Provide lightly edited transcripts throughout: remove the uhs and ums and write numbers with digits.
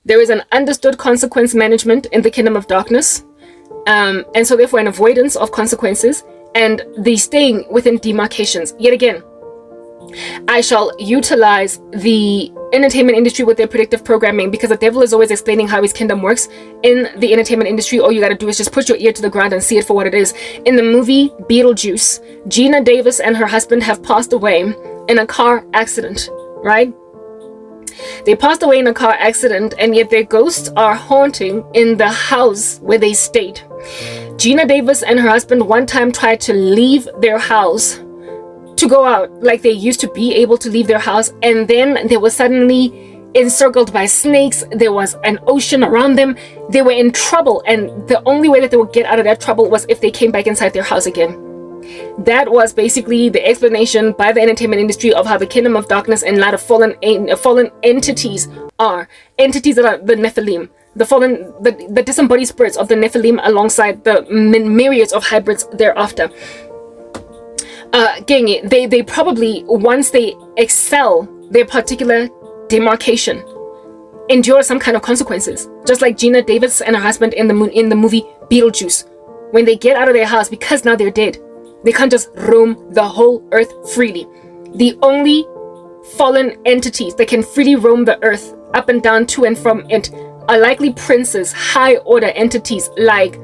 There is an understood consequence management in the kingdom of darkness, and so therefore an avoidance of consequences and the staying within demarcations. Yet again, I shall utilize the entertainment industry with their predictive programming, because the devil is always explaining how his kingdom works in the entertainment industry. All you got to do is just put your ear to the ground and see it for what it is. In the movie Beetlejuice, Gina Davis and her husband have passed away in a car accident, right? They passed away in a car accident, and yet their ghosts are haunting in the house where they stayed. Gina Davis and her husband one time tried to leave their house to go out like they used to be able to leave their house, and then they were suddenly encircled by snakes. There was an ocean around them. They were in trouble, and the only way that they would get out of that trouble was if they came back inside their house again. That was basically the explanation by the entertainment industry of how the kingdom of darkness and light of fallen entities are. Entities that are the Nephilim, the disembodied spirits of the Nephilim, alongside the myriads of hybrids thereafter. They probably, once they excel their particular demarcation, endure some kind of consequences, just like Gina Davis and her husband in the movie Beetlejuice. When they get out of their house, because now they're dead, they can't just roam the whole earth freely. The only fallen entities that can freely roam the earth up and down to and from it are likely princes, high order entities, like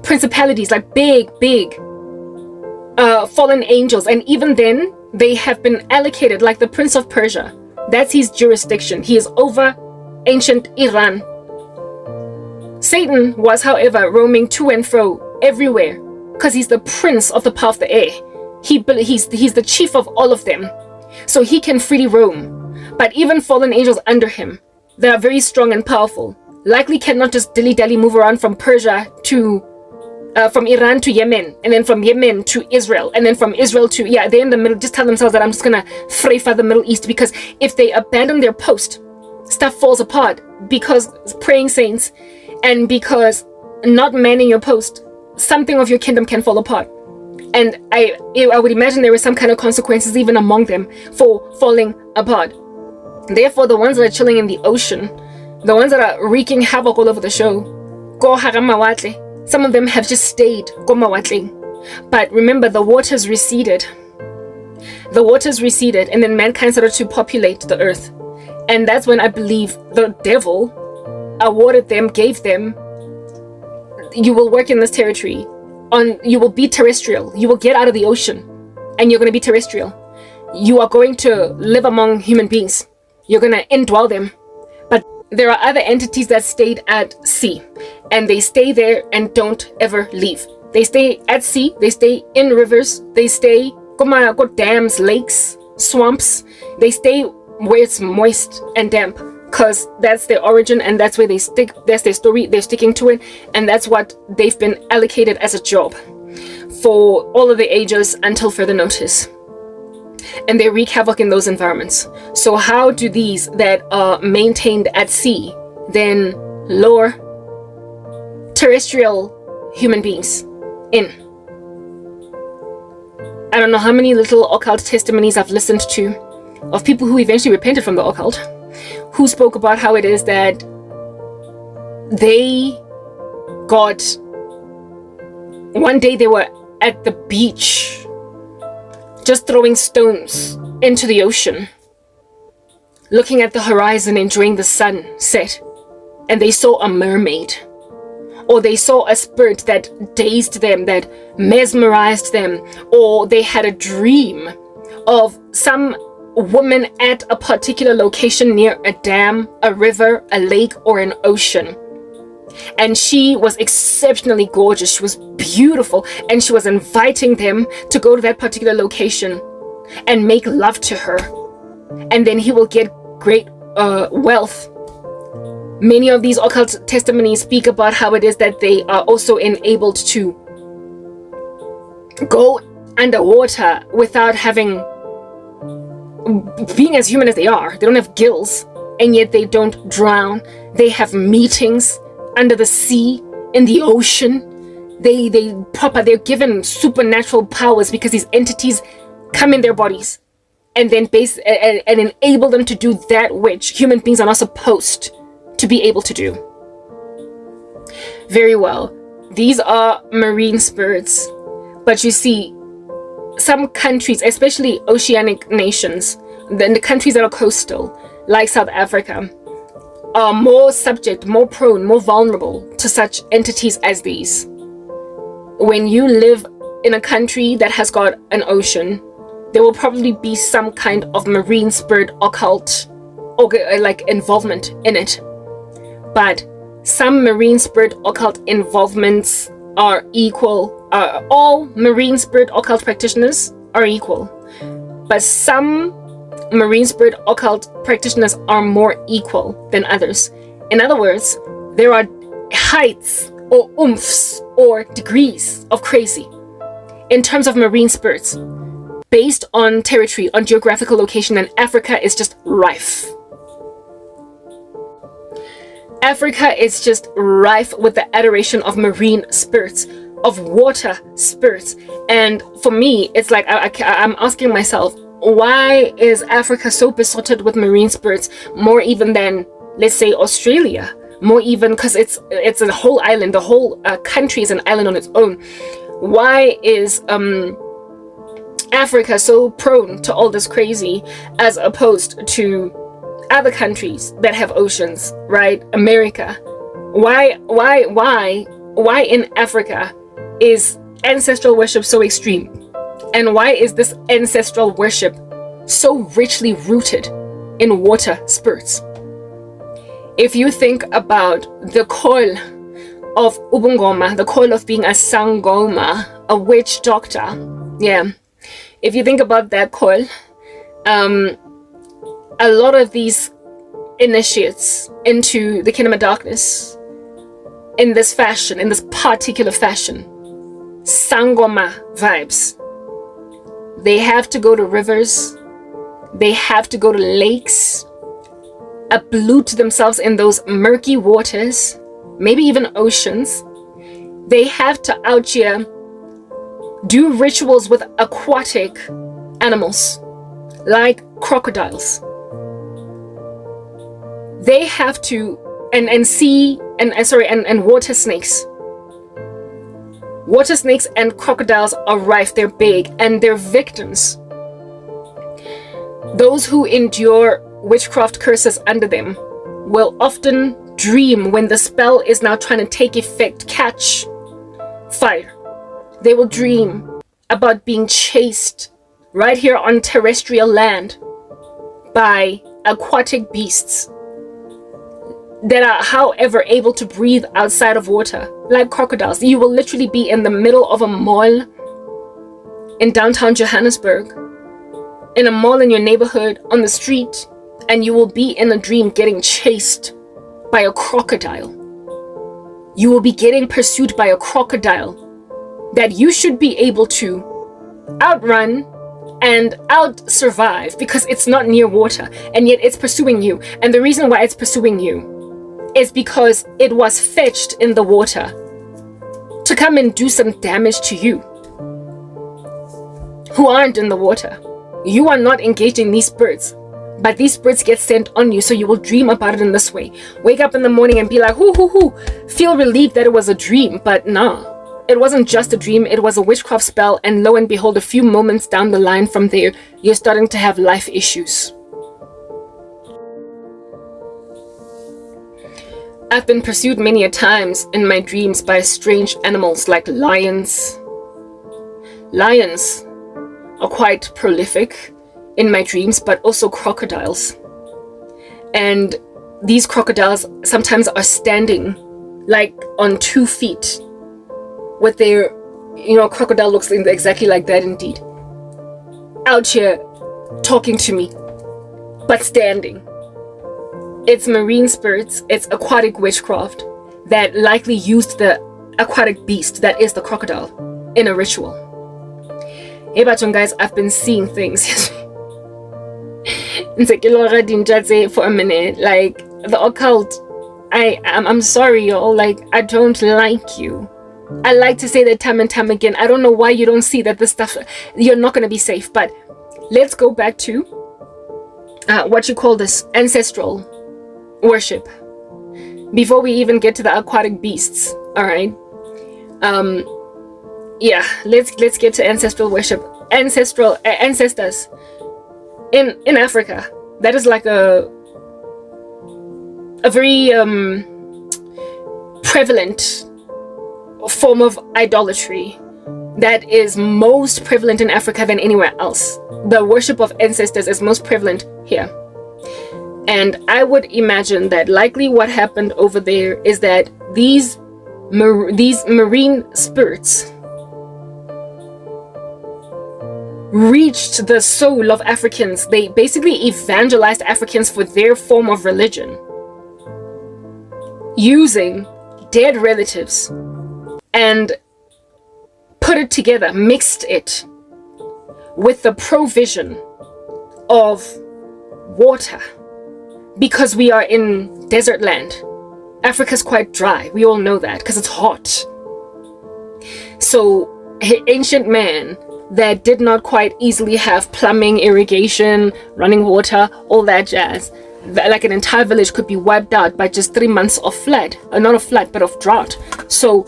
principalities, like big fallen angels. And even then, they have been allocated, like the Prince of Persia. That's his jurisdiction. He is over ancient Iran. Satan was, however, roaming to and fro everywhere, because he's the prince of the power of the air. He's the chief of all of them, so he can freely roam. But even fallen angels under him, that are very strong and powerful, likely cannot just dilly-dally move around from Persia to from Iran to Yemen, and then from Yemen to Israel, and then from Israel to, they're in the middle. Just tell themselves that I'm just gonna threfa the Middle East, because if they abandon their post, stuff falls apart, because praying saints, and because not manning your post, something of your kingdom can fall apart. And I would imagine there is some kind of consequences even among them for falling apart. Therefore, the ones that are chilling in the ocean, the ones that are wreaking havoc all over the show, some of them have just stayed. But remember, the waters receded. The waters receded, and then mankind started to populate the earth. And that's when I believe the devil awarded them, gave them, you will work in this territory, you will be terrestrial, you will get out of the ocean, and you're going to be terrestrial. You are going to live among human beings. You're going to indwell them. But there are other entities that stayed at sea, and they stay there and don't ever leave. They stay at sea, they stay in rivers, they stay dams, lakes, swamps. They stay where it's moist and damp, because that's their origin, and that's where they stick. That's their story. They're sticking to it, and that's what they've been allocated as a job for all of the ages until further notice. And they wreak havoc in those environments. So how do these that are maintained at sea then lure terrestrial human beings in? I don't know how many little occult testimonies I've listened to of people who eventually repented from the occult, who spoke about how it is that they got, one day they were at the beach just throwing stones into the ocean, looking at the horizon, enjoying the sunset, and they saw a mermaid, or they saw a spirit that dazed them, that mesmerized them, or they had a dream of some woman at a particular location near a dam, a river, a lake, or an ocean. And she was exceptionally gorgeous. She was beautiful, and she was inviting them to go to that particular location and make love to her, and then he will get great wealth. Many of these occult testimonies speak about how it is that they are also enabled to go underwater without being as human as they are. They don't have gills, and yet they don't drown. They have meetings under the sea, in the ocean. They're given supernatural powers, because these entities come in their bodies and then and enable them to do that which human beings are not supposed to be able to do. Very well. These are marine spirits. But you see, some countries, especially oceanic nations, then the countries that are coastal, like South Africa, are more subject, more prone, more vulnerable to such entities as these. When you live in a country that has got an ocean, there will probably be some kind of marine spirit occult or like involvement in it. But some marine spirit occult involvements are equal. All marine spirit occult practitioners are equal, but some marine spirit occult practitioners are more equal than others. In other words, there are heights or oomphs or degrees of crazy in terms of marine spirits based on territory, on geographical location, and Africa is just rife. Africa is just rife with the adoration of marine spirits, of water spirits. And for me, it's like I'm asking myself, why is Africa so besotted with marine spirits more even than, let's say, Australia? More even because it's a whole island. The whole country is an island on its own. Why is Africa so prone to all this crazy as opposed to other countries that have oceans, right? America. Why in Africa is ancestral worship so extreme? And why is this ancestral worship so richly rooted in water spirits? If you think about the call of Ubungoma, the call of being a Sangoma, a witch doctor, yeah. If you think about that call, a lot of these initiates into the kingdom of darkness in this fashion, in this particular fashion, Sangoma vibes. They have to go to rivers, they have to go to lakes, ablude themselves in those murky waters, maybe even oceans. They have to out here do rituals with aquatic animals like crocodiles. They have to and water snakes. Water snakes and crocodiles are rife, they're big, and they're victims. Those who endure witchcraft curses under them will often dream when the spell is now trying to take effect, catch fire. They will dream about being chased right here on terrestrial land by aquatic beasts that are, however, able to breathe outside of water, like crocodiles. You will literally be in the middle of a mall in downtown Johannesburg, in a mall in your neighborhood, on the street, and you will be in a dream getting chased by a crocodile. You will be getting pursued by a crocodile that you should be able to outrun and out survive because it's not near water, and yet it's pursuing you. And the reason why it's pursuing you is because it was fetched in the water to come and do some damage to you who aren't in the water. You are not engaging these spirits, but these spirits get sent on you, so you will dream about it in this way. Wake up in the morning and be like, feel relieved that it was a dream, but nah. It wasn't just a dream, it was a witchcraft spell, and lo and behold, a few moments down the line from there, you're starting to have life issues. I've been pursued many a times in my dreams by strange animals like lions. Lions are quite prolific in my dreams, but also crocodiles. And these crocodiles sometimes are standing like on 2 feet with their, crocodile looks exactly like that indeed. Out here talking to me, but standing. It's marine spirits, it's aquatic witchcraft that likely used the aquatic beast that is the crocodile in a ritual. Hey, Bachon guys, I've been seeing things. For a minute, like the occult. I'm sorry, y'all. Like, I don't like you. I like to say that time and time again. I don't know why you don't see that this stuff, you're not going to be safe. But let's go back to what you call this ancestral worship. before we even get to the aquatic beasts. All right. Yeah, let's get to ancestral worship. Ancestors in Africa. That is like a very prevalent form of idolatry that is most prevalent in Africa than anywhere else. The worship of ancestors is most prevalent here. And I would imagine that likely what happened over there is that these marine spirits reached the soul of Africans. They basically evangelized Africans for their form of religion, using dead relatives, and put it together, mixed it with the provision of water, because we are in desert land. Africa's quite dry. We all know that because it's hot. So ancient man that did not quite easily have plumbing, irrigation, running water, all that jazz, like an entire village could be wiped out by just 3 months of flood, not of flood but of drought. So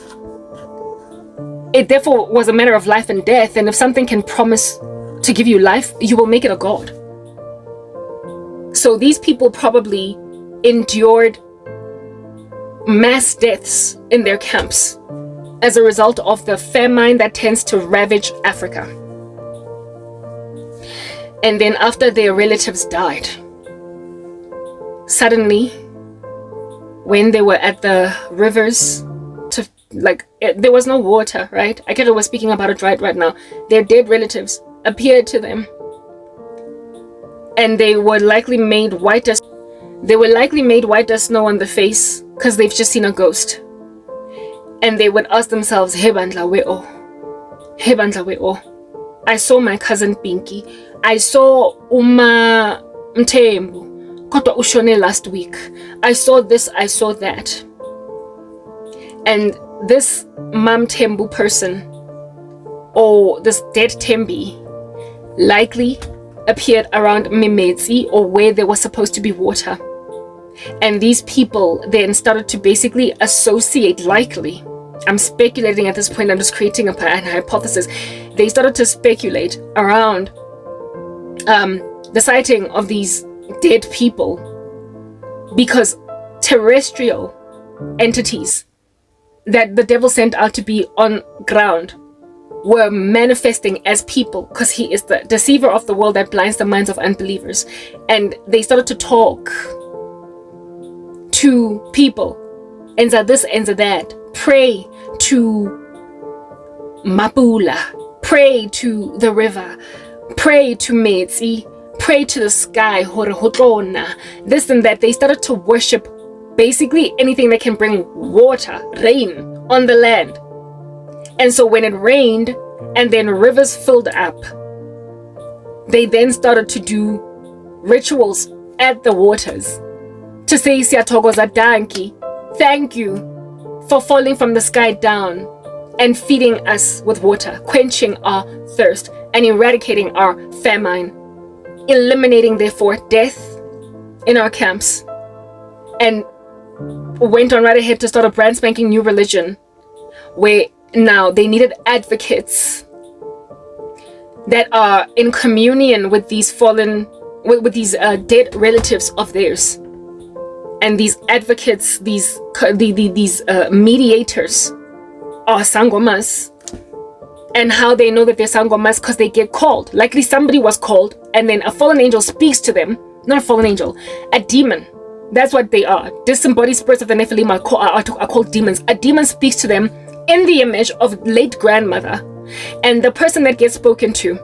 it therefore was a matter of life and death, and if something can promise to give you life, you will make it a god. So these people probably endured mass deaths in their camps as a result of the famine that tends to ravage Africa. And then after their relatives died, suddenly when they were at the rivers, there was no water, right? I get we're speaking about it right now. Their dead relatives appeared to them, and they were likely made white as snow on the face because they've just seen a ghost. And they would ask themselves, Hebandla weo. I saw my cousin Pinky. I saw Uma Mtembu Koto Ushone last week. I saw this, I saw that. And this Mam Tembu person, or this dead Tembi, likely appeared around Mimetsi, or where there was supposed to be water. And these people then started to basically associate, likely, I'm speculating at this point, I'm just creating an hypothesis. They started to speculate around the sighting of these dead people, because terrestrial entities that the devil sent out to be on ground were manifesting as people, because he is the deceiver of the world that blinds the minds of unbelievers. And they started to talk to people, and this and that, pray to Mapula, pray to the river, pray to Metsi, pray to the sky, this and that. They started to worship basically anything that can bring water, rain on the land. And so when it rained and then rivers filled up, they then started to do rituals at the waters to say, Siyathokoza danki, thank you for falling from the sky down and feeding us with water, quenching our thirst and eradicating our famine, eliminating therefore death in our camps. And went on right ahead to start a brand spanking new religion, where now they needed advocates that are in communion with these fallen, with these dead relatives of theirs. And these advocates, these mediators are sangomas. And how they know that they're sangomas? Because they get called. Likely somebody was called, and then a fallen angel speaks to them. Not a fallen angel, a demon. That's what they are. Disembodied spirits of the Nephilim are called demons. A demon speaks to them in the image of late grandmother. And the person that gets spoken to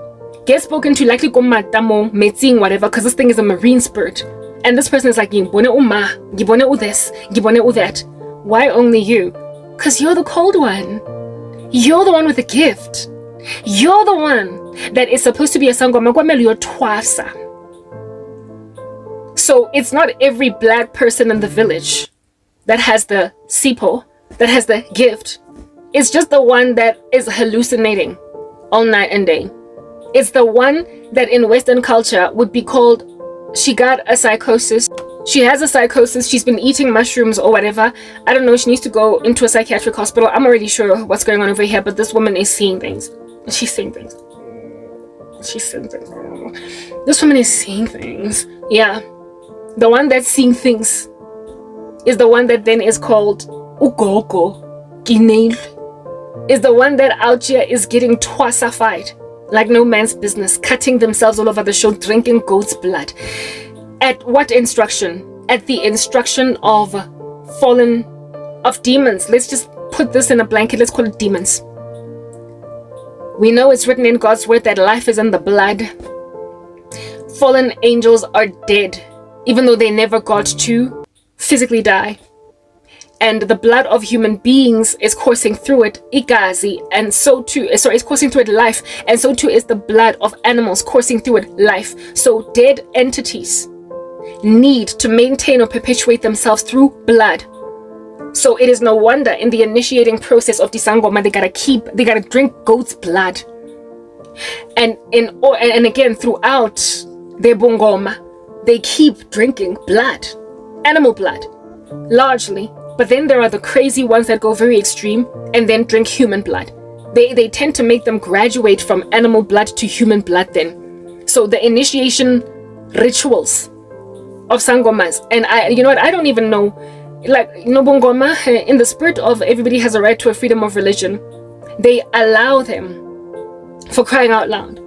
likely Gomatamo, Metzing, whatever, because this thing is a marine spirit. And this person is like, Gibone Uma, Gibone U this, Gibone U that. Why only you? Because you're the cold one. You're the one with the gift. You're the one that is supposed to be a sangoma. You're twasa. So it's not every black person in the village that has the sipo, that has the gift. It's just the one that is hallucinating all night and day. It's the one that in Western culture would be called, she got a psychosis, She has a psychosis. She's been eating mushrooms or whatever. I don't know. She needs to go into a psychiatric hospital. I'm already sure what's going on over here, but this woman is seeing things. She's seeing things. She's seeing things. This woman is seeing things. Yeah. The one that's seeing things is the one that then is called Ugogo Gineil. Is the one that out here is getting twassified like no man's business, cutting themselves all over the show, drinking goat's blood. At what instruction? At the instruction of demons. Let's just put this in a blanket. Let's call it demons. We know it's written in God's word that life is in the blood. Fallen angels are dead, even though they never got to physically die. And the blood of human beings is coursing through it, igazi, and so too, it's coursing through it life, and so too is the blood of animals coursing through it life. So dead entities need to maintain or perpetuate themselves through blood. So it is no wonder in the initiating process of disangoma, they gotta drink goat's blood. And again, throughout their bungoma, they keep drinking blood, animal blood, largely. But then there are the crazy ones that go very extreme and then drink human blood. They tend to make them graduate from animal blood to human blood then. So the initiation rituals of sangomas, and I don't even know, like, bongoma, in the spirit of everybody has a right to a freedom of religion, they allow them, for crying out loud,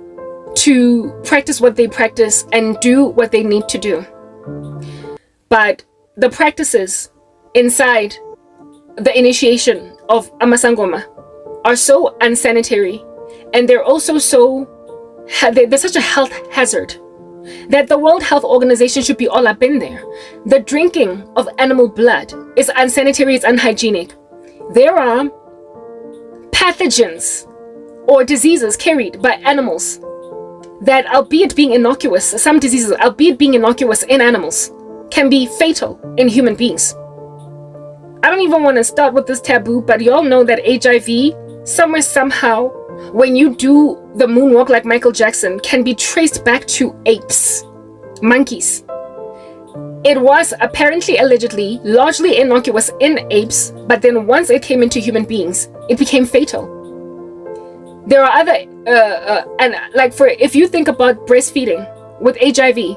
to practice what they practice and do what they need to do. But the practices inside the initiation of amasangoma are so unsanitary, and they're also they're such a health hazard that the World Health Organization should be all up in there. The drinking of animal blood is unsanitary, it's unhygienic. There are pathogens or diseases carried by animals that, albeit being innocuous, some diseases, albeit being innocuous in animals, can be fatal in human beings. I don't even want to start with this taboo, but y'all know that HIV, somewhere, somehow, when you do the moonwalk like Michael Jackson, can be traced back to apes, monkeys. It was apparently, allegedly, largely innocuous in apes, but then once it came into human beings, it became fatal. There are other, if you think about breastfeeding with HIV,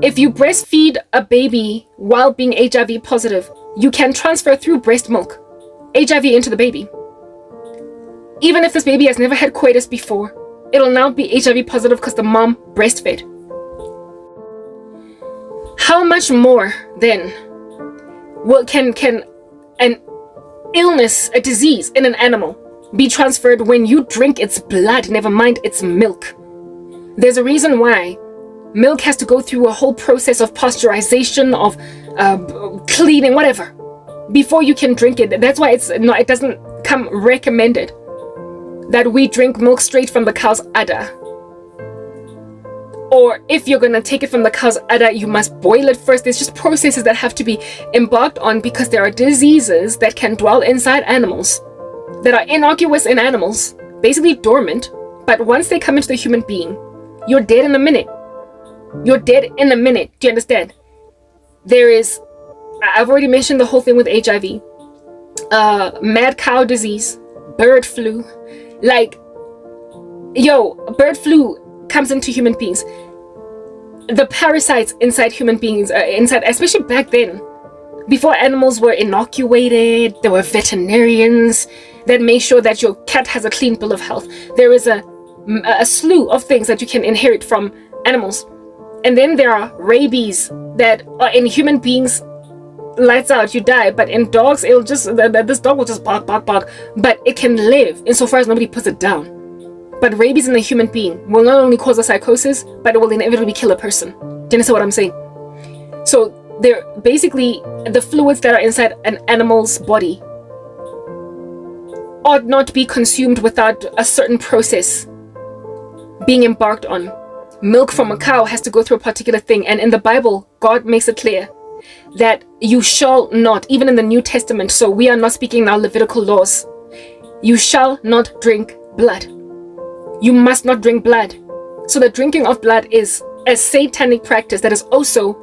if you breastfeed a baby while being HIV positive, you can transfer through breast milk HIV into the baby. Even if this baby has never had coitus before, it'll now be HIV positive because the mom breastfed. How much more then can an illness, a disease in an animal be transferred when you drink its blood, never mind its milk? There's a reason why milk has to go through a whole process of pasteurization, of cleaning, whatever, before you can drink it. That's why it doesn't come recommended that we drink milk straight from the cow's udder. Or if you're gonna take it from the cow's udder, you must boil it first. There's just processes that have to be embarked on, because there are diseases that can dwell inside animals that are innocuous in animals, basically dormant, but once they come into the human being, you're dead in a minute. You're dead in a minute. Do you understand? I've already mentioned the whole thing with HIV, mad cow disease, bird flu. Bird flu comes into human beings. The parasites inside human beings, especially back then, before animals were inoculated, there were veterinarians that made sure that your cat has a clean bill of health. There is a slew of things that you can inherit from animals. And then there are rabies that are in human beings, lights out, you die. But in dogs, this dog will just bark, bark, bark. But it can live insofar as nobody puts it down. But rabies in a human being will not only cause a psychosis, but it will inevitably kill a person. Do you understand what I'm saying? So they're basically the fluids that are inside an animal's body ought not be consumed without a certain process being embarked on. Milk from a cow has to go through a particular thing, and in the Bible, God makes it clear that you shall not, even in the New Testament, so we are not speaking now Levitical laws, you shall not drink blood. You must not drink blood. So the drinking of blood is a satanic practice that is also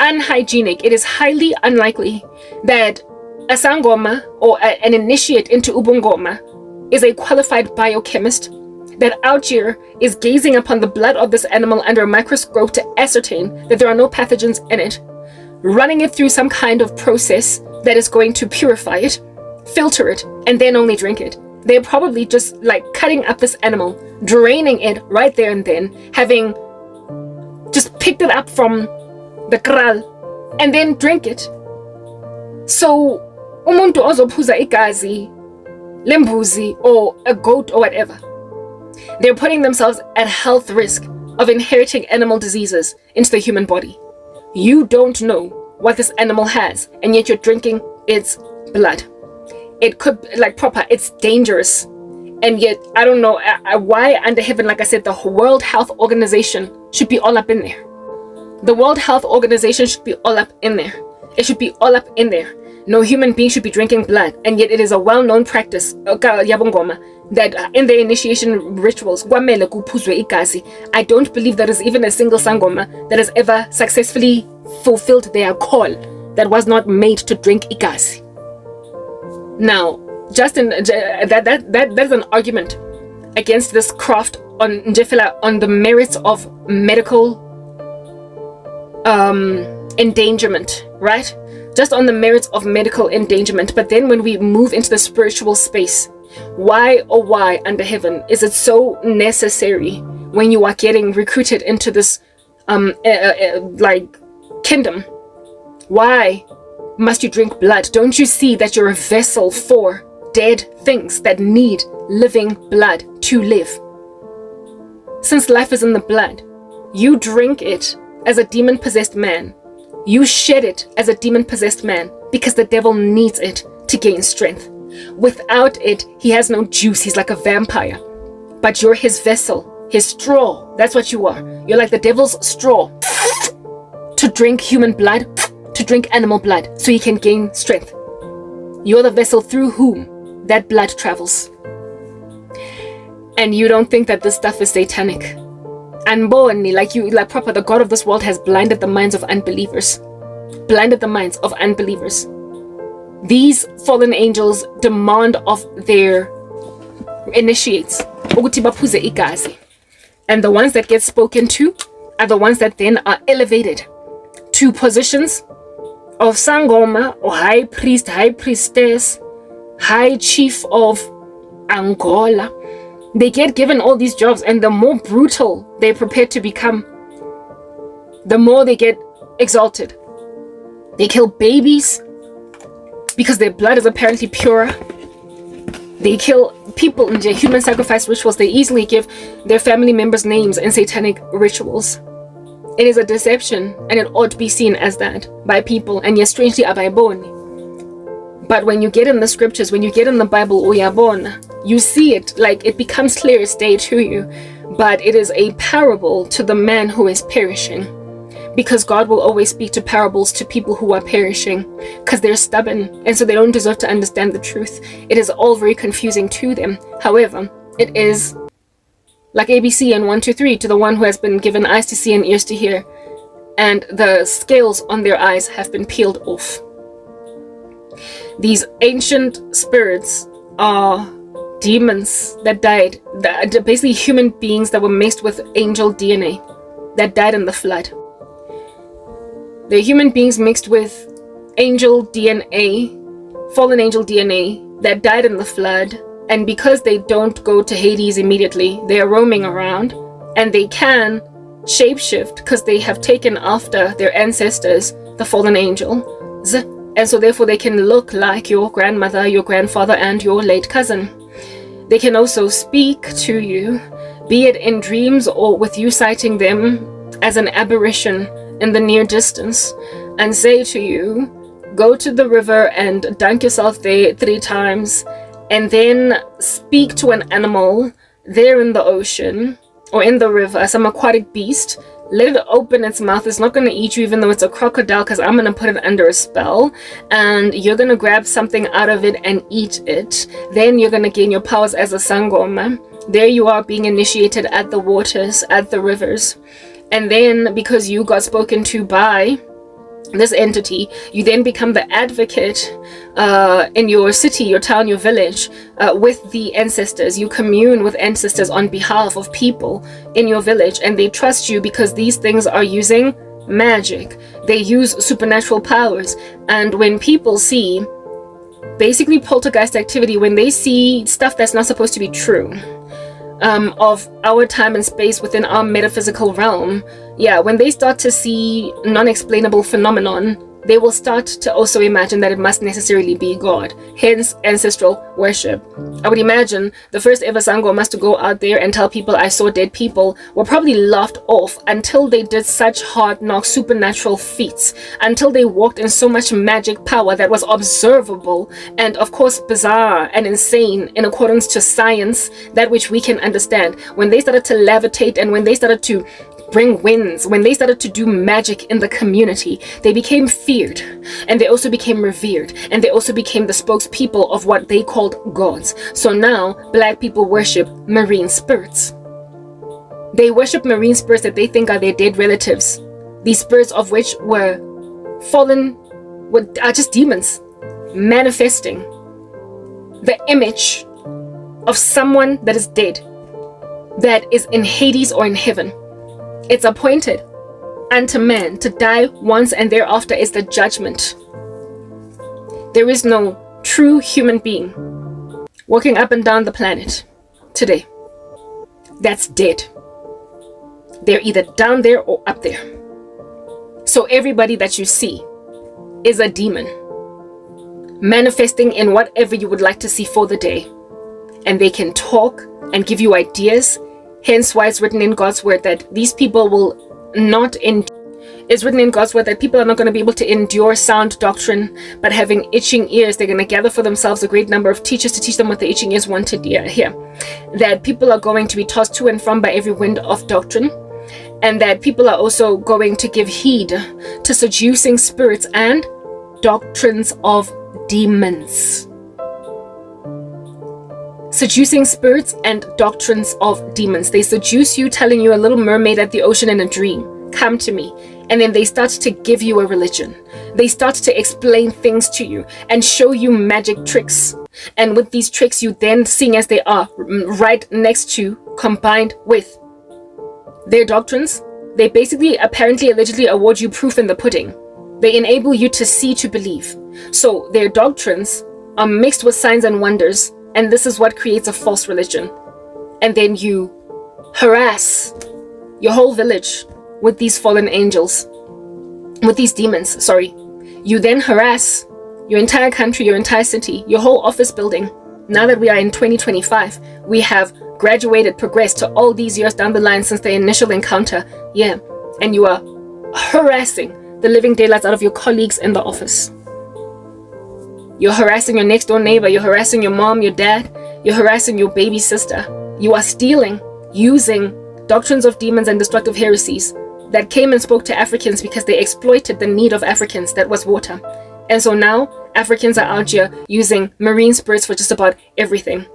unhygienic. It is highly unlikely that a sangoma or an initiate into ubungoma is a qualified biochemist that out here is gazing upon the blood of this animal under a microscope to ascertain that there are no pathogens in it, running it through some kind of process that is going to purify it, filter it, and then only drink it. They're probably just like cutting up this animal, draining it right there and then, having just picked it up from the kraal, and then drink it. So, umuntu ozophuza igazi, lembuzi, or a goat or whatever, they're putting themselves at health risk of inheriting animal diseases into the human body. You don't know what this animal has, and yet you're drinking its blood. It could, like proper, it's dangerous. And yet, I don't know why under heaven, like I said, the World Health Organization should be all up in there. The World Health Organization should be all up in there. It should be all up in there. No human being should be drinking blood. And yet it is a well-known practice, that in their initiation rituals, I don't believe there is even a single sangoma that has ever successfully fulfilled their call that was not made to drink igazi. Now, Justin, that's an argument against this craft on Njefela on the merits of medical endangerment, right? Just on the merits of medical endangerment. But then when we move into the spiritual space, why under heaven is it so necessary when you are getting recruited into this like kingdom? Why must you drink blood? Don't you see that you're a vessel for dead things that need living blood to live? Since life is in the blood, you drink it as a demon-possessed man. You shed it as a demon-possessed man because the devil needs it to gain strength. Without it, he has no juice. He's like a vampire. But you're his vessel, his straw. That's what you are. You're like the devil's straw to drink human blood, to drink animal blood, so he can gain strength. You're the vessel through whom that blood travels. And you don't think that this stuff is satanic. Unborn, like proper, the God of this world has blinded the minds of unbelievers. Blinded the minds of unbelievers. These fallen angels demand of their initiates ukuthi baphuze igazi. And the ones that get spoken to are the ones that then are elevated to positions of sangoma or high priest, high priestess, high chief of Angola. They get given all these jobs, and the more brutal they're prepared to become, the more they get exalted. They kill babies because their blood is apparently purer. They kill people in their human sacrifice rituals. They easily give their family members names in satanic rituals. It is a deception, and it ought to be seen as that by people, and yet strangely abayiboni. But when you get in the scriptures, when you get in the Bible, uyabona, you see it, like it becomes clear as day to you. But it is a parable to the man who is perishing, because God will always speak to parables to people who are perishing, because they're stubborn, and so they don't deserve to understand the truth. It is all very confusing to them. However, it is like ABC and 1, 2, 3 to the one who has been given eyes to see and ears to hear, and the scales on their eyes have been peeled off. These ancient spirits are demons that died, basically human beings that were mixed with angel DNA that died in the flood. They're human beings mixed with angel DNA, fallen angel DNA that died in the flood. And because they don't go to Hades immediately, they are roaming around, and they can shapeshift because they have taken after their ancestors, the fallen angels. And so therefore they can look like your grandmother, your grandfather, and your late cousin. They can also speak to you, be it in dreams or with you sighting them as an apparition in the near distance, and say to you, go to the river and dunk yourself there 3 times, and then speak to an animal there in the ocean or in the river, some aquatic beast. Let it open its mouth. It's not going to eat you, even though it's a crocodile, because I'm going to put it under a spell, and you're going to grab something out of it and eat it. Then you're going to gain your powers as a sangoma. There you are, being initiated at the waters, at the rivers. And then because you got spoken to by this entity. You then become the advocate in your city, your town, your village, with the ancestors. You commune with ancestors on behalf of people in your village, and they trust you because these things are using magic. They use supernatural powers. And when people see basically poltergeist activity, when they see stuff that's not supposed to be true, of our time and space within our metaphysical realm, when they start to see non-explainable phenomenon, they will start to also imagine that it must necessarily be God, hence ancestral worship. I would imagine the first ever Sango must go out there and tell people I saw dead people were probably laughed off until they did such hard knock supernatural feats, until they walked in so much magic power that was observable and of course bizarre and insane in accordance to science, that which we can understand. When they started to levitate and when they started to bring winds, when they started to do magic in the community, they became feared, and they also became revered, and they also became the spokespeople of what they called gods. So now black people worship marine spirits. They worship marine spirits that they think are their dead relatives, these spirits of which were fallen, are just demons manifesting the image of someone that is dead, that is in Hades or in heaven. It's appointed unto man to die once, and thereafter is the judgment. There is no true human being walking up and down the planet today that's dead. They're either down there or up there. So everybody that you see is a demon manifesting in whatever you would like to see for the day. And they can talk and give you ideas. Hence why it's written in God's word that these people will not it's written in God's word that people are not going to be able to endure sound doctrine, but having itching ears, they're going to gather for themselves a great number of teachers to teach them what the itching ears want to hear. That people are going to be tossed to and from by every wind of doctrine, and that people are also going to give heed to seducing spirits and doctrines of demons. Seducing spirits and doctrines of demons. They seduce you, telling you a little mermaid at the ocean in a dream, come to me. And then they start to give you a religion. They start to explain things to you and show you magic tricks. And with these tricks, you then sing as they are, right next to, combined with their doctrines. They basically, apparently, allegedly award you proof in the pudding. They enable you to see, to believe. So their doctrines are mixed with signs and wonders. And this is what creates a false religion. And then you harass your whole village with these fallen angels, with these demons, You then harass your entire country, your entire city, your whole office building. Now that we are in 2025, we have graduated, progressed to all these years down the line since the initial encounter. And you are harassing the living daylights out of your colleagues in the office. You're harassing your next door neighbor. You're harassing your mom, your dad. You're harassing your baby sister. You are stealing, using doctrines of demons and destructive heresies that came and spoke to Africans because they exploited the need of Africans, that was water. And so now Africans are out here using marine spirits for just about everything.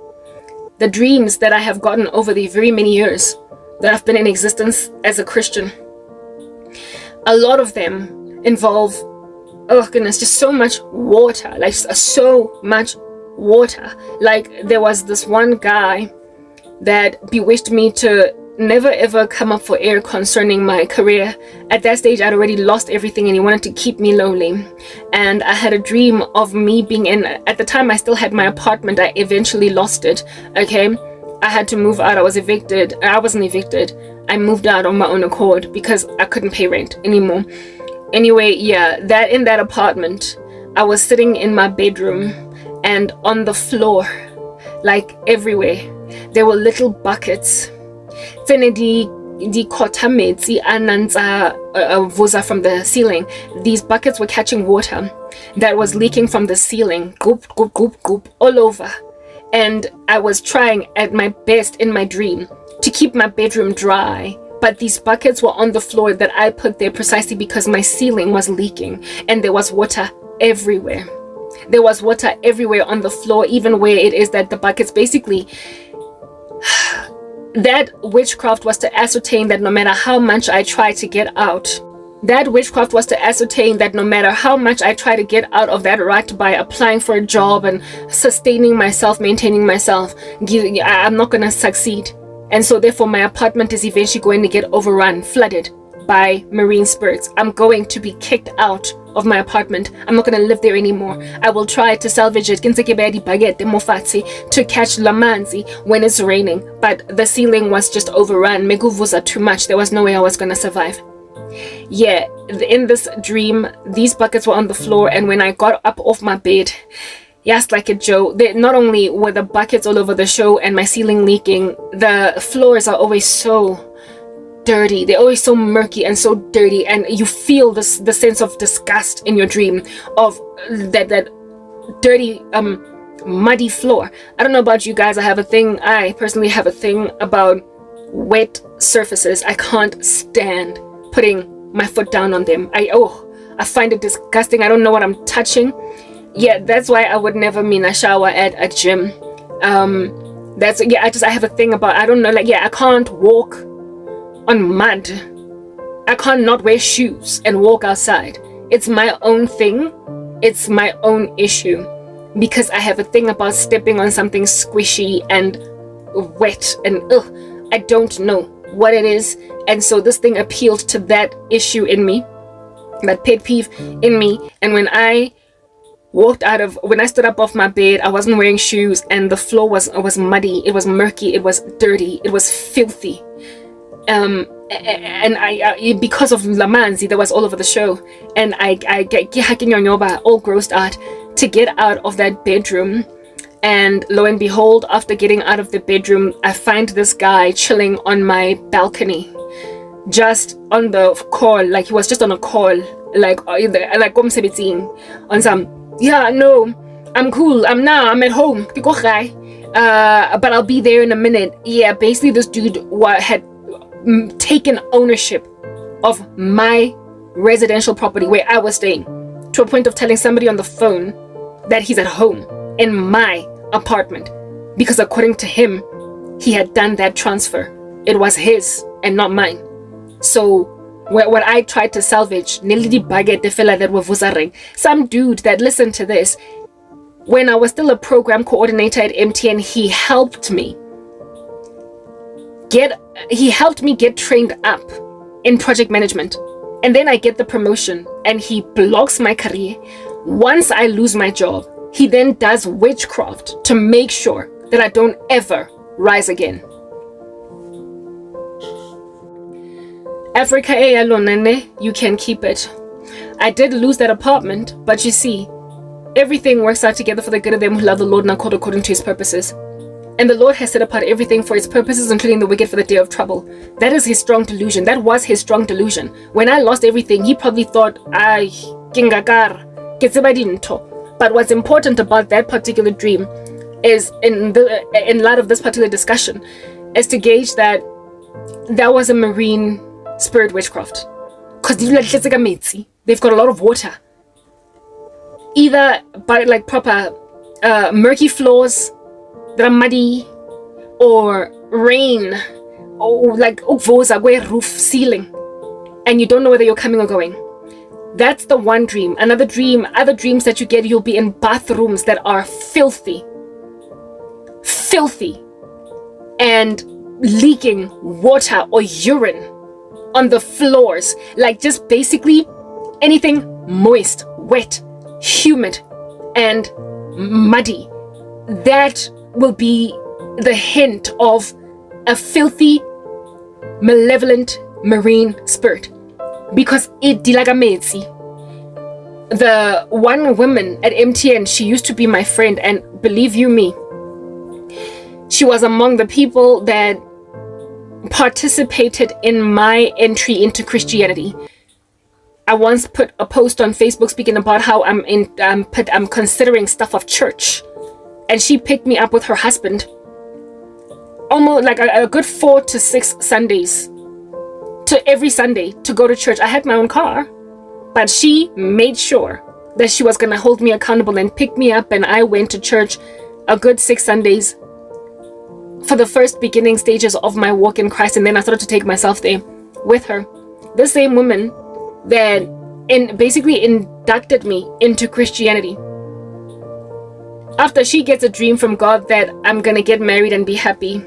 The dreams that I have gotten over the very many years that I've been in existence as a Christian, a lot of them involve, oh goodness, just so much water, like so much water. Like there was this one guy that bewitched me to never ever come up for air concerning my career. At that stage, I'd already lost everything and he wanted to keep me lowly. And I had a dream of me being in, at the time I still had my apartment. I eventually lost it, okay? I had to move out. I was evicted. I wasn't evicted. I moved out on my own accord because I couldn't pay rent anymore. Anyway, that in that apartment, I was sitting in my bedroom, and on the floor, like everywhere, there were little buckets. From the ceiling. These buckets were catching water that was leaking from the ceiling, goop, goop, goop, goop, all over. And I was trying at my best in my dream to keep my bedroom dry. But these buckets were on the floor that I put there precisely because my ceiling was leaking and there was water everywhere. There was water everywhere on the floor, even where it is that the buckets basically... That witchcraft was to ascertain that no matter how much I tried to get out, That witchcraft was to ascertain that no matter how much I try to get out of that rut by applying for a job and sustaining myself, maintaining myself, I'm not going to succeed. And so therefore my apartment is eventually going to get overrun, flooded by marine spirits. I'm going to be kicked out of my apartment. I'm not going to live there anymore. I will try to salvage it to catch lamanzi when it's raining. But the ceiling was just overrun. Meguvus are too much. There was no way I was going to survive. Yeah, in this dream, these buckets were on the floor, and when I got up off my bed, yes, like a Joe, not only were the buckets all over the show and my ceiling leaking, the floors are always so dirty. They're always so murky and so dirty, and you feel the sense of disgust in your dream of that dirty muddy floor. I don't know about you guys. I personally have a thing about wet surfaces. I can't stand putting my foot down on them. I find it disgusting. I don't know what I'm touching. Yeah, that's why I would never mina shower at a gym. I have a thing about, I don't know, I can't walk on mud. I can't not wear shoes and walk outside. It's my own thing. It's my own issue, because I have a thing about stepping on something squishy and wet and I don't know what it is. And so this thing appealed to that issue in me, that pet peeve in me. And when I stood up off my bed, I wasn't wearing shoes, and the floor was muddy, it was murky, it was dirty, it was filthy. And I because of lamanzi that was all over the show, and I get all grossed out to get out of that bedroom. And lo and behold, after getting out of the bedroom, I find this guy chilling on my balcony, just on the call, like he was just on a call, like on some, yeah, no, I'm cool, I'm at home, but I'll be there in a minute. Yeah, basically this dude had taken ownership of my residential property where I was staying, to a point of telling somebody on the phone that he's at home in my apartment, because according to him, he had done that transfer. It was his and not mine. So what I tried to salvage, some dude that listened to this, when I was still a program coordinator at MTN, he helped me get trained up in project management. And then I get the promotion, and he blocks my career. Once I lose my job, he then does witchcraft to make sure that I don't ever rise again. Africa, you can keep it. I did lose that apartment, but you see, everything works out together for the good of them who love the Lord and are called according to his purposes. And the Lord has set apart everything for his purposes, including the wicked for the day of trouble. That is his strong delusion. That was his strong delusion. When I lost everything, he probably thought, but what's important about that particular dream is, in light of this particular discussion, is to gauge that that was a marine spirit witchcraft. Because they've got a lot of water. Either by like proper murky floors that are muddy, or rain, or like roof, ceiling, and you don't know whether you're coming or going. That's the one dream. Other dreams that you get, you'll be in bathrooms that are filthy, and leaking water or urine on the floors, like just basically anything moist, wet, humid, and muddy. That will be the hint of a filthy, malevolent marine spirit, because it dilagamezi. The one woman at MTN, she used to be my friend, and believe you me, she was among the people that participated in my entry into Christianity. I once put a post on Facebook speaking about how I'm considering stuff of church, and she picked me up with her husband almost like a good 4 to 6 Sundays, to every Sunday to go to church. I had my own car, but she made sure that she was going to hold me accountable and pick me up, and I went to church a good 6 Sundays for the first beginning stages of my walk in Christ, and then I started to take myself there with her. The same woman that basically inducted me into Christianity. After she gets a dream from God that I'm gonna get married and be happy,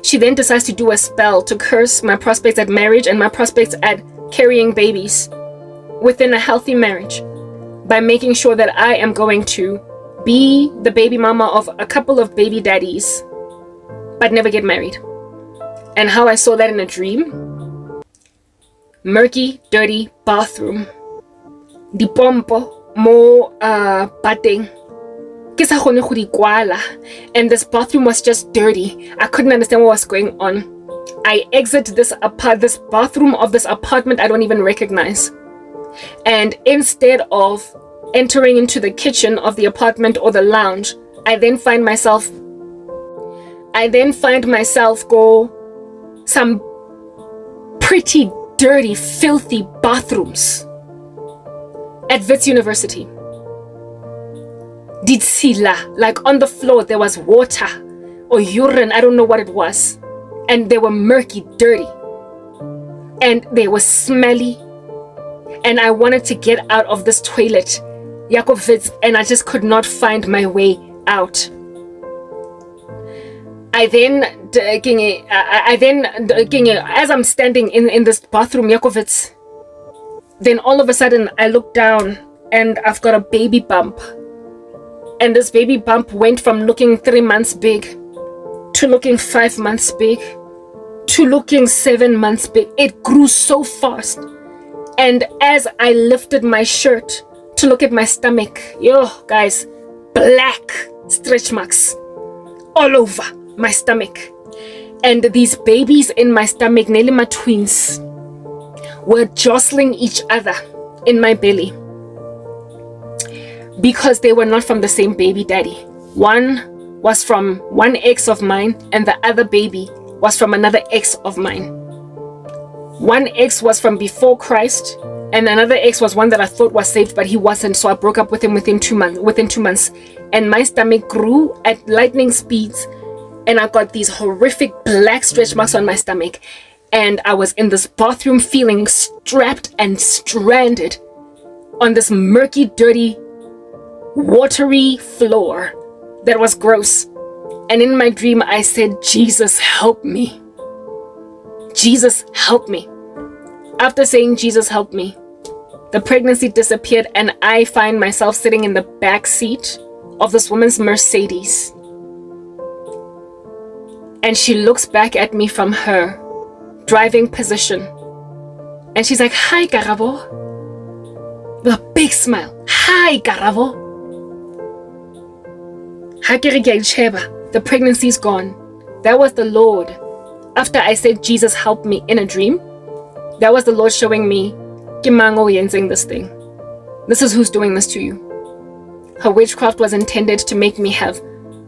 she then decides to do a spell to curse my prospects at marriage and my prospects at carrying babies within a healthy marriage by making sure that I am going to be the baby mama of a couple of baby daddies but never get married. And how I saw that in a dream: murky, dirty bathroom, di pompo mo bateng, and this bathroom was just dirty. I couldn't understand what was going on. I exit this bathroom of this apartment I don't even recognize, and instead of entering into the kitchen of the apartment or the lounge, I then find myself go some pretty dirty, filthy bathrooms at Wits University. Ditsila, like on the floor there was water or urine, I don't know what it was, and they were murky, dirty, and they were smelly, and I wanted to get out of this toilet, Jakob Wits, and I just could not find my way out. I then, as I'm standing in this bathroom, Jakob Wits, then all of a sudden I look down and I've got a baby bump. And this baby bump went from looking 3 months big to looking 5 months big to looking 7 months big. It grew so fast. And as I lifted my shirt to look at my stomach, yo guys, black stretch marks all over my stomach. And these babies in my stomach, nearly my twins, were jostling each other in my belly because they were not from the same baby daddy. One was from one ex of mine and the other baby was from another ex of mine. One ex was from before Christ and another ex was one that I thought was saved, but he wasn't, so I broke up with him within 2 months. And my stomach grew at lightning speeds and I got these horrific black stretch marks on my stomach, and I was in this bathroom feeling strapped and stranded on this murky, dirty, watery floor that was gross. And in my dream I said, Jesus, help me. Jesus, help me. After saying Jesus, help me, the pregnancy disappeared and I find myself sitting in the back seat of this woman's Mercedes. And she looks back at me from her driving position and she's like, hi Karabo, with a big smile. Hi Karabo. The pregnancy's gone. That was the Lord. After I said Jesus help me in a dream, that was the Lord showing me, Kimango yenzing this thing. This is who's doing this to you. Her witchcraft was intended to make me have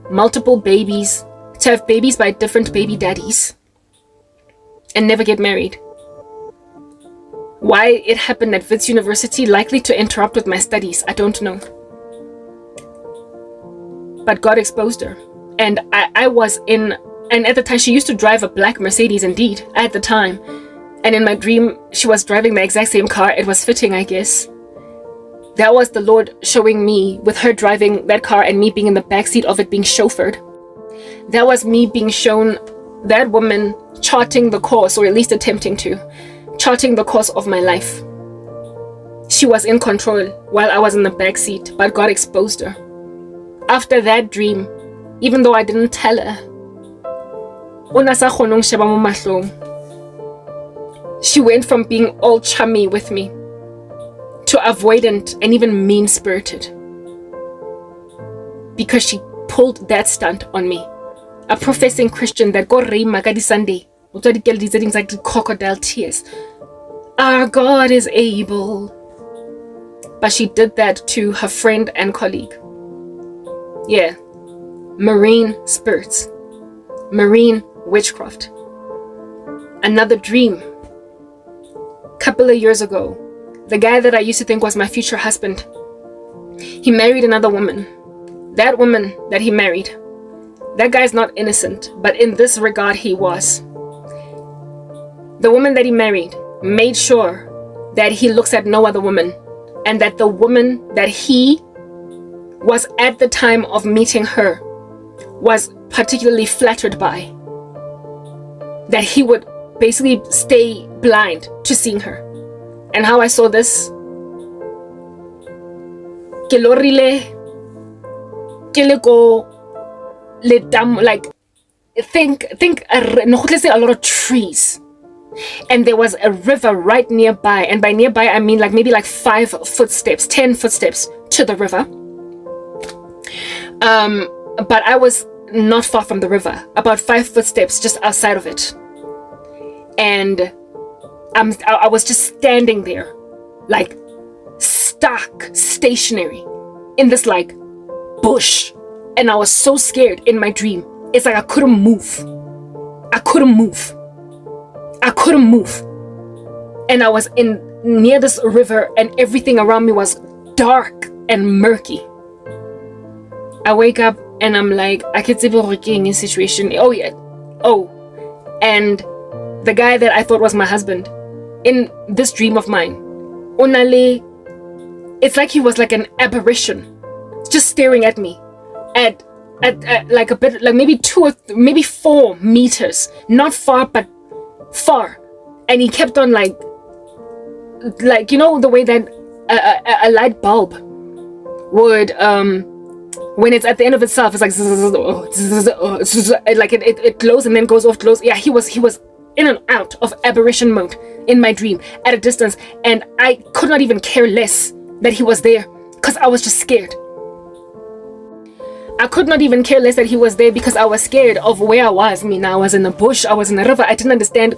multiple babies, to have babies by different baby daddies, and never get married. Why it happened at Wits University, likely to interrupt with my studies, I don't know. But God exposed her. And I was in, and at the time she used to drive a black Mercedes indeed, at the time. And in my dream, she was driving the exact same car. It was fitting, I guess. That was the Lord showing me with her driving that car and me being in the backseat of it being chauffeured. That was me being shown that woman charting the course, or at least attempting to, charting the course of my life. She was in control while I was in the backseat, but God exposed her. After that dream, even though I didn't tell her, she went from being all chummy with me to avoidant and even mean-spirited because she pulled that stunt on me. A professing Christian that got Magadi Sunday, like crocodile tears. Our God is able. But she did that to her friend and colleague. Yeah, marine spirits, marine witchcraft. Another dream. Couple of years ago, the guy that I used to think was my future husband, he married another woman. That woman that he married, that guy's not innocent, but in this regard he was. The woman that he married made sure that he looks at no other woman, and that the woman that he was at the time of meeting her was particularly flattered by, that he would basically stay blind to seeing her. And how I saw this, like think a lot of trees, and there was a river right nearby, and by nearby I mean like maybe like 5 footsteps, 10 footsteps to the river. But I was not far from the river, about 5 footsteps just outside of it, and I was just standing there, like stuck, stationary in this like bush, and I was so scared in my dream. It's like I couldn't move. And I was near this river, and everything around me was dark and murky. I wake up and I'm like, I can see a situation. Oh yeah. Oh. And the guy that I thought was my husband in this dream of mine, Onale, it's like he was like an apparition, just staring at me at like a bit, like maybe 2 or maybe 4 meters, not far but far. And he kept on like you know the way that a light bulb would when it's at the end of itself, it's like it glows and then goes off, glows. Yeah, he was in and out of aberration mode in my dream at a distance, and I could not even care less that he was there because I was just scared. I could not even care less that he was there because I was scared of where I was. I was in the bush, I was in the river, I didn't understand.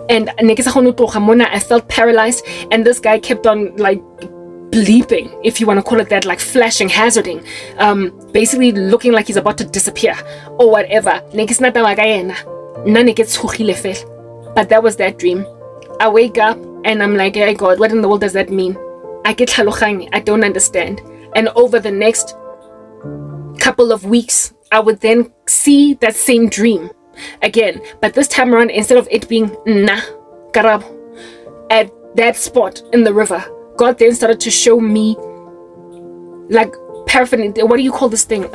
And I felt paralyzed, and this guy kept on like bleeping, if you want to call it that, like flashing, hazarding, basically looking like he's about to disappear or whatever. But that was that dream. I wake up and I'm like, hey God, what in the world does that mean? I don't understand. And over the next couple of weeks, I would then see that same dream again, but this time around, instead of it being Karabo at that spot in the river, God then started to show me like paraphernalia. What do you call this thing?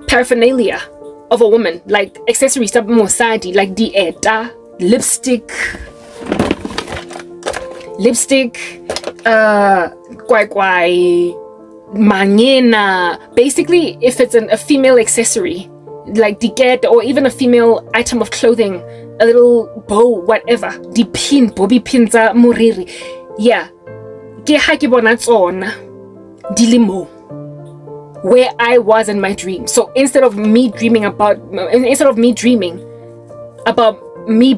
Paraphernalia of a woman, like accessories, like dieta, lipstick, kwai, mangena. Basically, if it's a female accessory, like diget, or even a female item of clothing, a little bow, whatever, di pin, bobby pinza moriri. Yeah, ke ha ke bona tsona dilimo where I was in my dream. So instead of me dreaming about me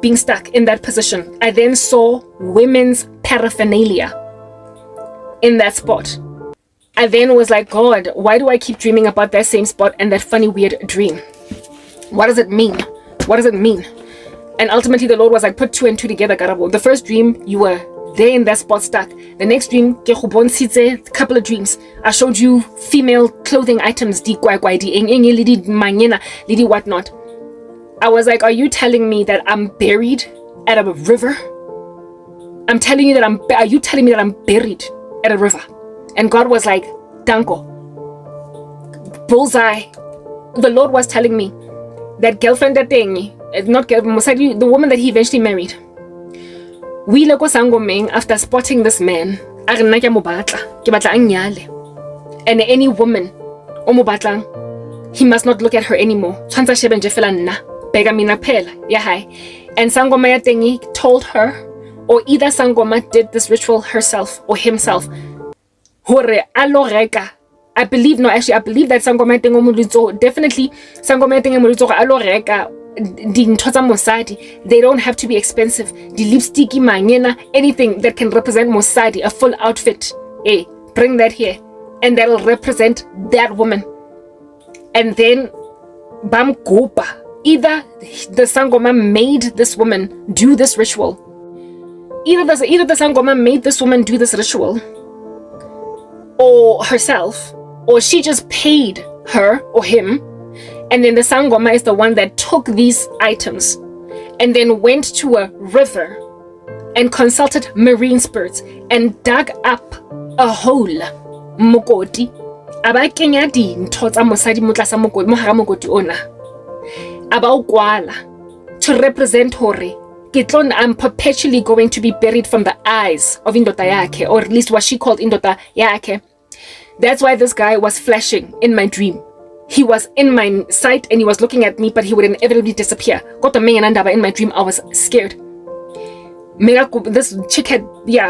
being stuck in that position, I then saw women's paraphernalia in that spot. I then was like, God, why do I keep dreaming about that same spot and that funny weird dream? What does it mean? What does it mean? And ultimately the Lord was like, put 2 and 2 together, Karabo. The first dream, you were there in that spot stuck. The next dream, a couple of dreams, I showed you female clothing items, di kwai, di engenge, lidi mangena, lidi whatnot. I was like, are you telling me that I'm buried at a river? Are you telling me that I'm buried at a river? And God was like, Danko, bullseye. The Lord was telling me that girlfriend that thing, not girlfriend, the woman that he eventually married. We loko sangomeng after spotting this man. And any woman, he must not look at her anymore. And Sangoma ya Tengi told her, or either Sangoma did this ritual herself or himself. I believe that Sangoma Tengo Mulito, definitely Sangoma Tengo Mulito Aloreka, Dintota Mosadi. They don't have to be expensive. The lipstick, mangena, anything that can represent Mosadi, a full outfit. Hey, bring that here. And that'll represent that woman. And then Bam Gopa. Either the Sangoma made this woman do this ritual. Either the Sangoma made this woman do this ritual, or herself, or she just paid her or him, and then the Sangoma is the one that took these items and then went to a river and consulted marine spirits and dug up a hole, mokoti, aba kenya dintho tsa mosadi mo tlasa mokoti mo hara mokoti ona, aba o kwala to represent hore I'm perpetually going to be buried from the eyes of indota yakhe, or at least what she called indota yakhe. That's why this guy was flashing in my dream. He was in my sight and he was looking at me, but he would inevitably disappear. Got the in my dream, I was scared. This chick had,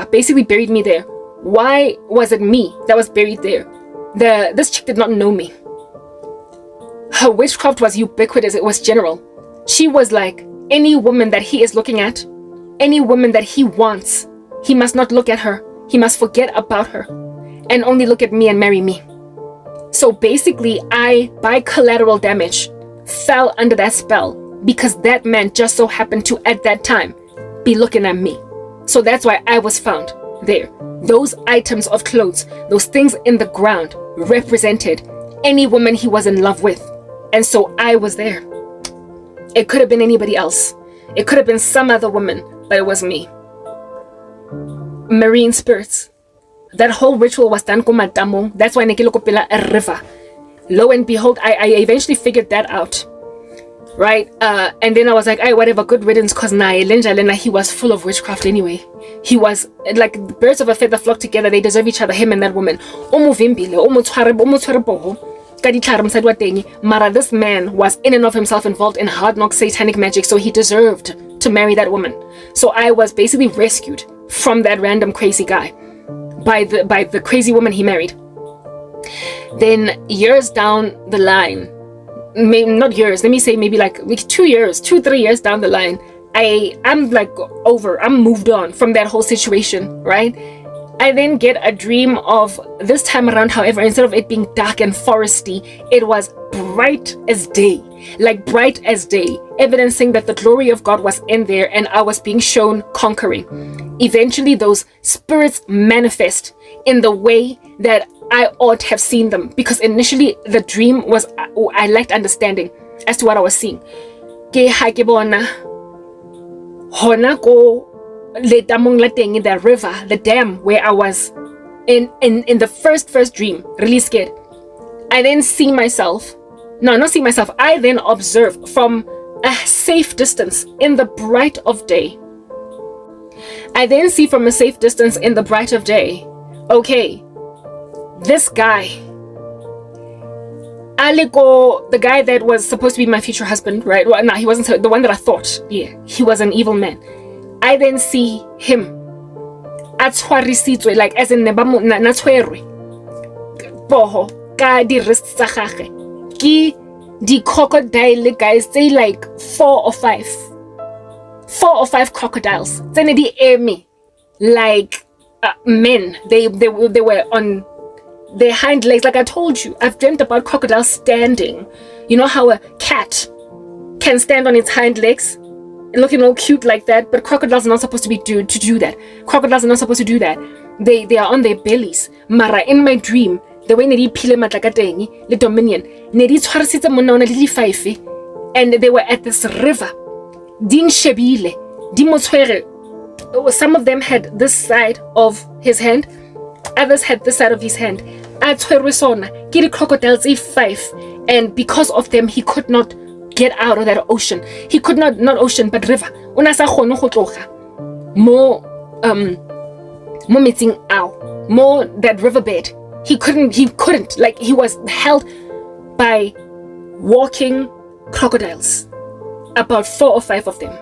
basically buried me there. Why was it me that was buried there? This chick did not know me. Her witchcraft was ubiquitous, it was general. She was like, any woman that he is looking at, any woman that he wants, he must not look at her. He must forget about her and only look at me and marry me. So basically, I, by collateral damage, fell under that spell because that man just so happened to, at that time, be looking at me. So that's why I was found there. Those items of clothes, those things in the ground, represented any woman he was in love with. And so I was there. It could have been anybody else. It could have been some other woman, but it was me. Marine spirits. That whole ritual was done kumatamo. That's why nekilokopila a river. Lo and behold, I eventually figured that out. Right? And then I was like, whatever, good riddance, cause he was full of witchcraft anyway. He was like birds of a feather flock together, they deserve each other, him and that woman. Mara, this man was in and of himself involved in hard knock satanic magic, so he deserved to marry that woman. So I was basically rescued from that random crazy guy by the crazy woman he married. Then years down the line, maybe not years, let me say maybe like 3 years down the line, I'm like I'm moved on from that whole situation, right? I then get a dream of this time around, however, instead of it being dark and foresty, it was bright as day, evidencing that the glory of God was in there and I was being shown conquering. Eventually, those spirits manifest in the way that I ought have seen them, because initially the dream was, I lacked understanding as to what I was seeing. Ke ha ke bona hona ko le tamong la teng in the river, the dam where I was in the first dream, really scared. I then I then observe from a safe distance in the bright of day. I then see from a safe distance in the bright of day, okay, this guy, Aliko, the guy that was supposed to be my future husband, right? Well, no, he wasn't the one that I thought. Yeah, he was an evil man. I then see him atshwarisitswe, like as in na tshwerwe poho ka di wrists tsa gagwe ke di crocodile guys, they like 4 or 5 crocodiles tsene di eme like men. They were on their hind legs. Like I told you, I've dreamt about crocodiles standing. You know how a cat can stand on its hind legs looking all cute like that, but crocodiles are not supposed to do that. Crocodiles are not supposed to do that. They are on their bellies. Mara, in my dream, the way nedi pile matlakateng le dominion, nedi tshwarisitse monna ona le di 5, and they were at this river. Din shebile, di motshwere. Some of them had this side of his hand, others had this side of his hand. A tshwerwe sona ke di crocodiles 5, and because of them he could not get out of that ocean. He could not ocean, but river. Una sa kgone go tloga mo metsing ao, mo that riverbed. He couldn't, like he was held by walking crocodiles, about 4 or 5 of them.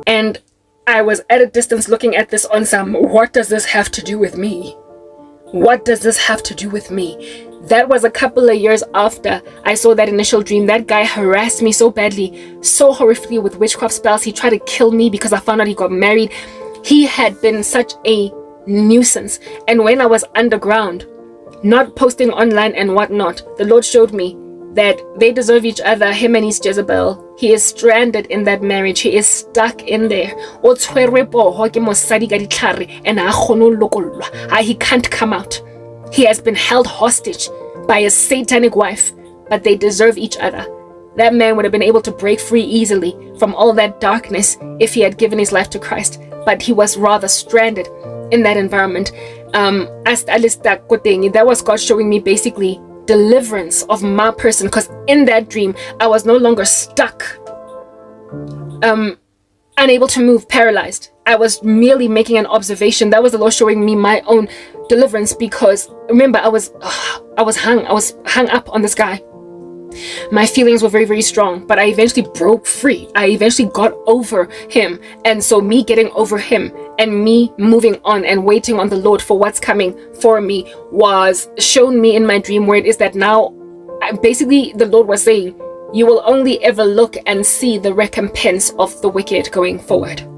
And I was at a distance looking at this on some, what does this have to do with me? What does this have to do with me? That was a couple of years after I saw that initial dream. That guy harassed me so badly, so horrifically with witchcraft spells. He tried to kill me because I found out he got married. He had been such a nuisance. And when I was underground, not posting online and whatnot, the Lord showed me that they deserve each other, him and his Jezebel. He is stranded in that marriage. He is stuck in there. And he can't come out. He has been held hostage by a satanic wife, but they deserve each other. That man would have been able to break free easily from all that darkness if he had given his life to Christ. But he was rather stranded in that environment. That was God showing me basically deliverance of my person, because in that dream I was no longer stuck, unable to move, paralyzed. I was merely making an observation. That was the Lord showing me my own deliverance, because remember, I was hung up on this guy. My feelings were very, very strong, but I eventually broke free. I eventually got over him. And so me getting over him and me moving on and waiting on the Lord for what's coming for me was shown me in my dream, where it is that now, basically the Lord was saying, you will only ever look and see the recompense of the wicked going forward.